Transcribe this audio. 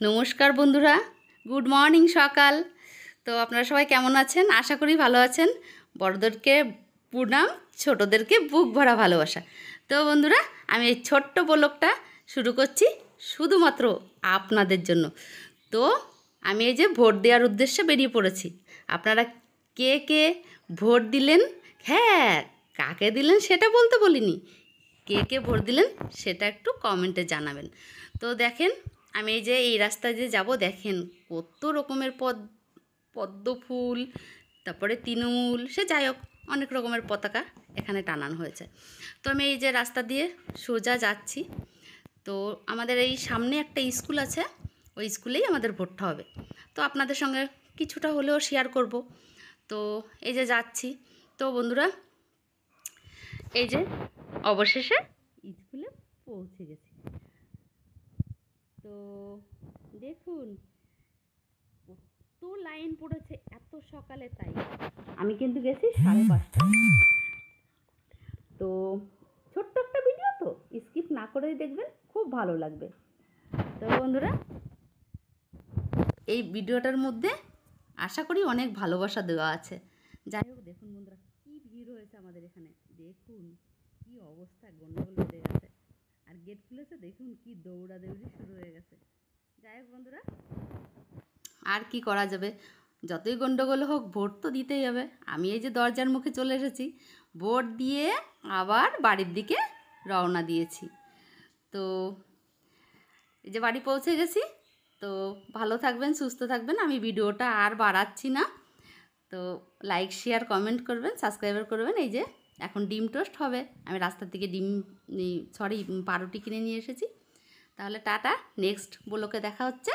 নমস্কার বন্ধুরা, good morning সকাল। তো আপনারা সবাই কেমন আছেন? আশা করি ভালো আছেন। বড়দেরকে প্রণাম, ছোটদেরকে বুক ভরা ভালোবাসা। তো বন্ধুরা, আমি এই ছোট্ট ব্লগটা শুরু করছি শুধুমাত্র আপনাদের জন্য। তো আমি এই যে ভোট দেওয়ার উদ্দেশ্যে বেরিয়ে পড়েছি। আপনারা কে কে ভোট দিলেন? হ্যাঁ, কাকে দিলেন সেটা বলতে বলিনি, কে কে ভোট দিলেন সেটা একটু কমেন্টে জানাবেন। তো দেখেন, আমি এই যে এই রাস্তা দিয়ে যাব, দেখেন কত রকমের পদ্ম ফুল, তারপরে তৃণমূল, সে যাই হোক অনেক রকমের পতাকা এখানে টানানো হয়েছে। তো আমি এই যে রাস্তা দিয়ে সোজা যাচ্ছি। তো আমাদের এই সামনে একটা স্কুল আছে, ওই স্কুলেই আমাদের ভোটটা হবে। তো আপনাদের সঙ্গে কিছুটা হলেও শেয়ার করব। তো এই যে যাচ্ছি। তো বন্ধুরা, এই যে অবশেষে স্কুলে পৌঁছে গেছি। তো দেখুন কত লাইন পড়েছে এত সকালে, তাই আমি কিন্তু গেছি 5:30টায়। তো ছোট্ট একটা ভিডিও, তো স্কিপ না করেই দেখবেন, খুব ভালো লাগবে। তো বন্ধুরা, এই ভিডিওটার মধ্যে আশা করি অনেক ভালোবাসা দেওয়া আছে। যাই হোক, দেখুন বন্ধুরা কি ভিড় হয়েছে আমাদের এখানে, দেখুন কি অবস্থা, গন্ডগোল বেড়ে গেছে। আর গেট খুলেছে, দেখুন কি দৌড়াদৌড়ি শুরু হয়ে গেছে। যাই হোক বন্ধুরা, আর কি করা যাবে, যতই গন্ডগোল হোক ভোট তো দিতেই হবে। আমি এই যে দরজার মুখে চলে এসেছি, ভোট দিয়ে আবার বাড়ির দিকে রওনা দিয়েছি। তো এই যে বাড়ি পৌঁছে গেছি। তো ভালো থাকবেন, সুস্থ থাকবেন। আমি ভিডিওটা আর বাড়াচ্ছি না। তো লাইক, শেয়ার, কমেন্ট করবেন, সাবস্ক্রাইবার করবেন। এই যে এখন ডিম টোস্ট হবে, আমি রাস্তার থেকে পাউরুটি কিনে নিয়ে এসেছি। তাহলে টাটা, নেক্সট ব্লগে দেখা হচ্ছে।